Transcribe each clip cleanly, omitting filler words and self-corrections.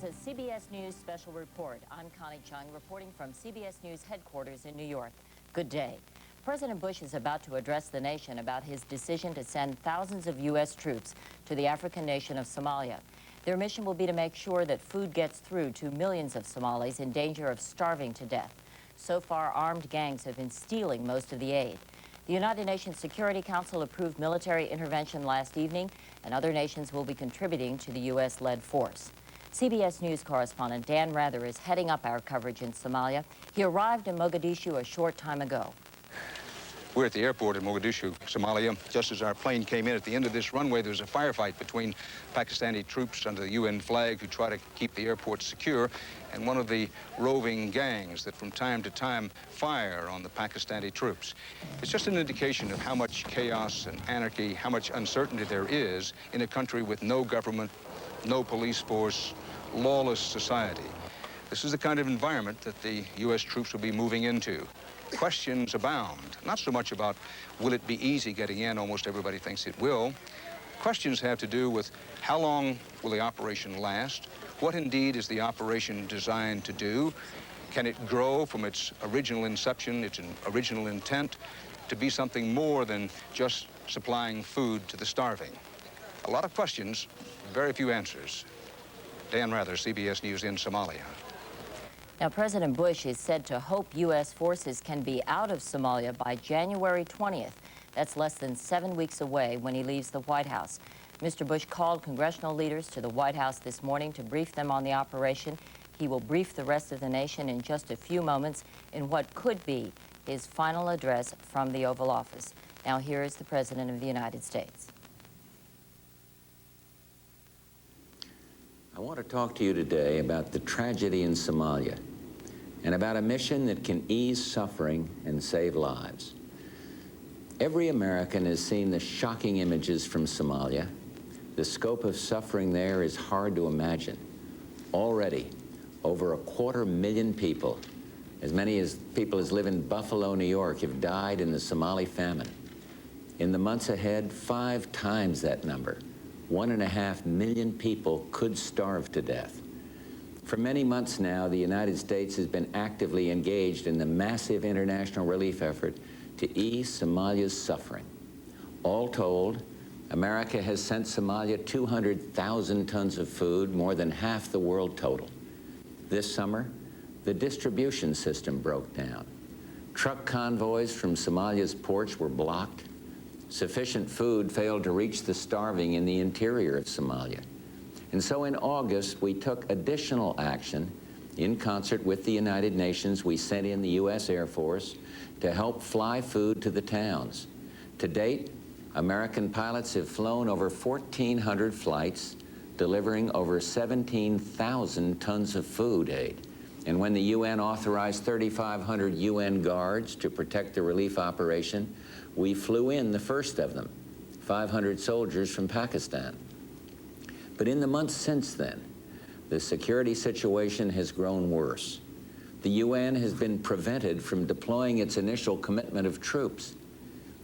is a CBS News special report. I'm Connie Chung, reporting from CBS News headquarters in New York. Good day. President Bush is about to address the nation about his decision to send thousands of U.S. troops to the African nation of Somalia. Their mission will be to make sure that food gets through to millions of Somalis in danger of starving to death. So far, armed gangs have been stealing most of the aid. The United Nations Security Council approved military intervention last evening, and other nations will be contributing to the U.S.-led force. CBS News correspondent Dan Rather is heading up our coverage in Somalia. He arrived in Mogadishu a short time ago. We're at the airport in Mogadishu, Somalia. Just as our plane came in, at the end of this runway, there was a firefight between Pakistani troops under the UN flag who try to keep the airport secure and one of the roving gangs that from time to time fire on the Pakistani troops. It's just an indication of how much chaos and anarchy, how much uncertainty there is in a country with no government, no police force, lawless society. This is the kind of environment that the U.S. troops will be moving into. Questions abound, not so much about will it be easy getting in, almost everybody thinks it will. Questions have to do with how long will the operation last, what indeed is the operation designed to do, can it grow from its original inception, its original intent, to be something more than just supplying food to the starving. A lot of questions, very few answers. Dan Rather, CBS News in Somalia. Now, President Bush is said to hope U.S. forces can be out of Somalia by January 20th. That's less than 7 weeks away when he leaves the White House. Mr. Bush called congressional leaders to the White House this morning to brief them on the operation. He will brief the rest of the nation in just a few moments in what could be his final address from the Oval Office. Now, here is the President of the United States. I want to talk to you today about the tragedy in Somalia and about a mission that can ease suffering and save lives. Every American has seen the shocking images from Somalia. The scope of suffering there is hard to imagine. Already, over 250,000 people, as many as people as live in Buffalo, New York, have died in the Somali famine. In the months ahead, 5 times that number. 1.5 million people could starve to death. For many months now, the United States has been actively engaged in the massive international relief effort to ease Somalia's suffering. All told, America has sent Somalia 200,000 tons of food, more than half the world total. This summer, the distribution system broke down. Truck convoys from Somalia's ports were blocked. Sufficient food failed to reach the starving in the interior of Somalia. And so in August, we took additional action. In concert with the United Nations, we sent in the U.S. Air Force to help fly food to the towns. To date, American pilots have flown over 1,400 flights, delivering over 17,000 tons of food aid. And when the UN authorized 3,500 UN guards to protect the relief operation, we flew in the first of them, 500 soldiers from Pakistan. But in the months since then, the security situation has grown worse. The UN has been prevented from deploying its initial commitment of troops.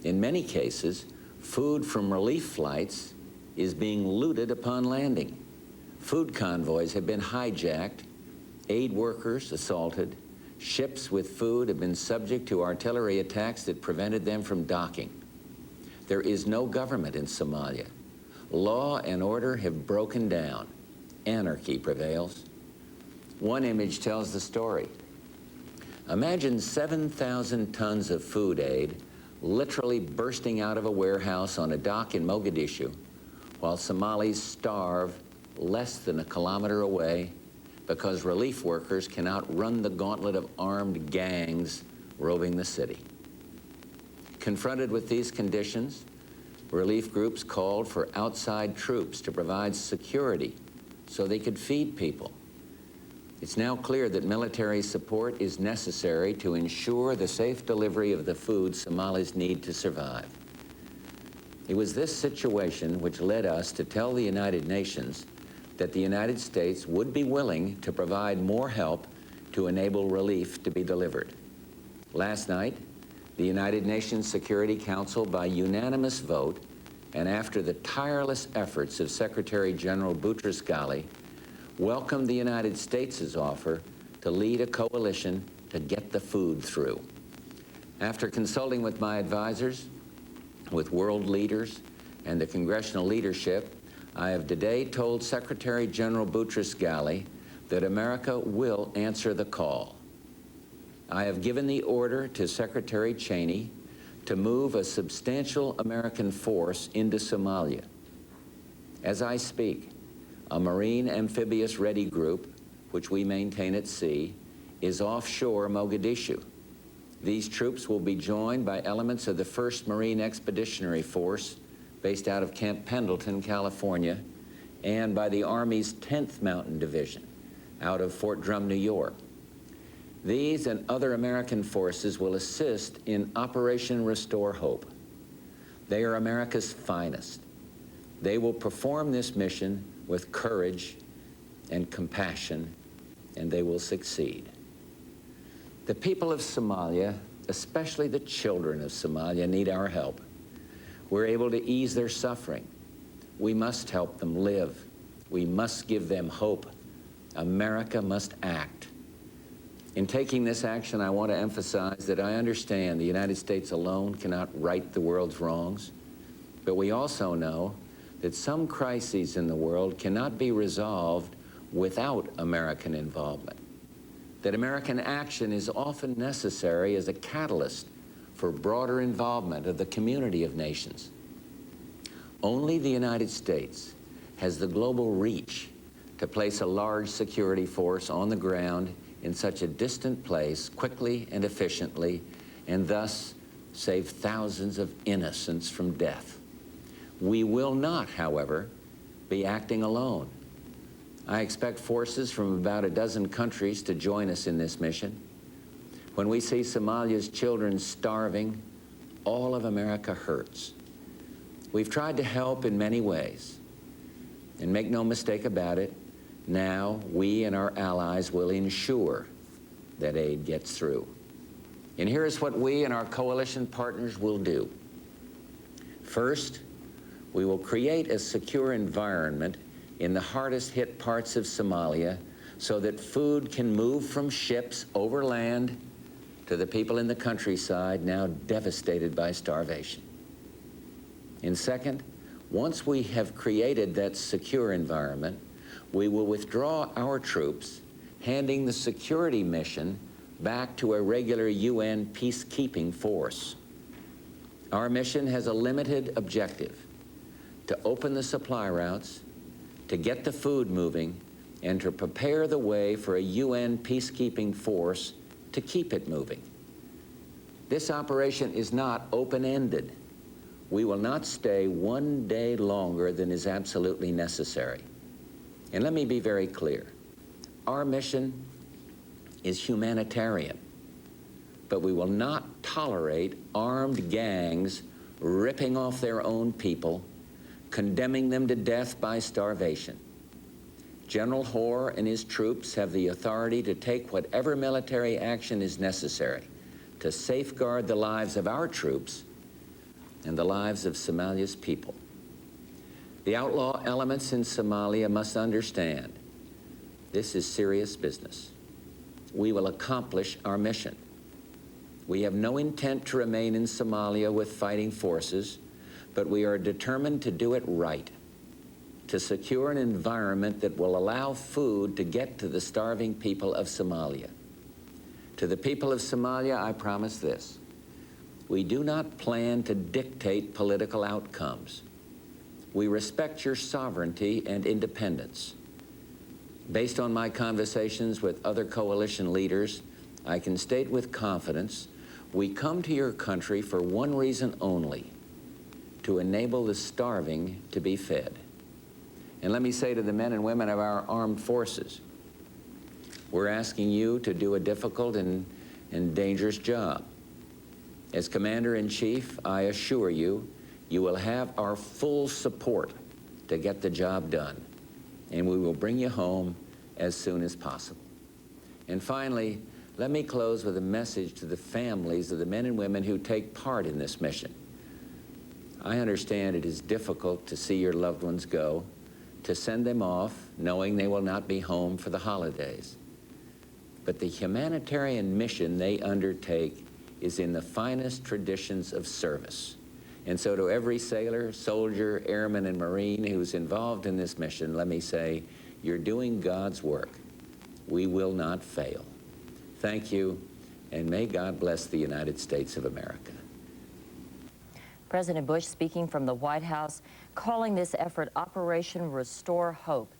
In many cases, food from relief flights is being looted upon landing. Food convoys have been hijacked, aid workers assaulted, ships with food have been subject to artillery attacks that prevented them from docking. There is no government in Somalia. Law and order have broken down. Anarchy prevails. One image tells the story. Imagine 7,000 tons of food aid literally bursting out of a warehouse on a dock in Mogadishu while Somalis starve less than a kilometer away because relief workers cannot run the gauntlet of armed gangs roving the city. Confronted with these conditions, relief groups called for outside troops to provide security so they could feed people. It's now clear that military support is necessary to ensure the safe delivery of the food Somalis need to survive. It was this situation which led us to tell the United Nations that the United States would be willing to provide more help to enable relief to be delivered. Last night, the United Nations Security Council, by unanimous vote, and after the tireless efforts of Secretary General Boutros-Ghali, welcomed the United States' offer to lead a coalition to get the food through. After consulting with my advisors, with world leaders, and the congressional leadership, I have today told Secretary General Boutros-Ghali that America will answer the call. I have given the order to Secretary Cheney to move a substantial American force into Somalia. As I speak, a Marine Amphibious Ready Group, which we maintain at sea, is offshore Mogadishu. These troops will be joined by elements of the 1st Marine Expeditionary Force based out of Camp Pendleton, California, and by the Army's 10th Mountain Division out of Fort Drum, New York. These and other American forces will assist in Operation Restore Hope. They are America's finest. They will perform this mission with courage and compassion, and they will succeed. The people of Somalia, especially the children of Somalia, need our help. We're able to ease their suffering. We must help them live. We must give them hope. America must act. In taking this action, I want to emphasize that I understand the United States alone cannot right the world's wrongs, but we also know that some crises in the world cannot be resolved without American involvement, that American action is often necessary as a catalyst for broader involvement of the community of nations. Only the United States has the global reach to place a large security force on the ground in such a distant place quickly and efficiently, and thus save thousands of innocents from death. We will not, however, be acting alone. I expect forces from about a dozen countries to join us in this mission. When we see Somalia's children starving, all of America hurts. We've tried to help in many ways, and make no mistake about it, now we and our allies will ensure that aid gets through. And here is what we and our coalition partners will do. First, we will create a secure environment in the hardest hit parts of Somalia so that food can move from ships over land to the people in the countryside now devastated by starvation. And second, once we have created that secure environment, we will withdraw our troops, handing the security mission back to a regular UN peacekeeping force. Our mission has a limited objective: to open the supply routes, to get the food moving, and to prepare the way for a UN peacekeeping force to keep it moving. This operation is not open-ended. We will not stay one day longer than is absolutely necessary. And let me be very clear. Our mission is humanitarian, but we will not tolerate armed gangs ripping off their own people, condemning them to death by starvation. General Hoare and his troops have the authority to take whatever military action is necessary to safeguard the lives of our troops and the lives of Somalia's people. The outlaw elements in Somalia must understand this is serious business. We will accomplish our mission. We have no intent to remain in Somalia with fighting forces, but we are determined to do it right, to secure an environment that will allow food to get to the starving people of Somalia. To the people of Somalia, I promise this: we do not plan to dictate political outcomes. We respect your sovereignty and independence. Based on my conversations with other coalition leaders, I can state with confidence, we come to your country for one reason only: to enable the starving to be fed. And let me say to the men and women of our armed forces, we're asking you to do a difficult and dangerous job. As Commander-in-Chief, I assure you, you will have our full support to get the job done, and we will bring you home as soon as possible. And finally, let me close with a message to the families of the men and women who take part in this mission. I understand it is difficult to see your loved ones go, to send them off, knowing they will not be home for the holidays. But the humanitarian mission they undertake is in the finest traditions of service. And so to every sailor, soldier, airman, and Marine who's involved in this mission, let me say, you're doing God's work. We will not fail. Thank you, and may God bless the United States of America. President Bush speaking from the White House, calling this effort Operation Restore Hope.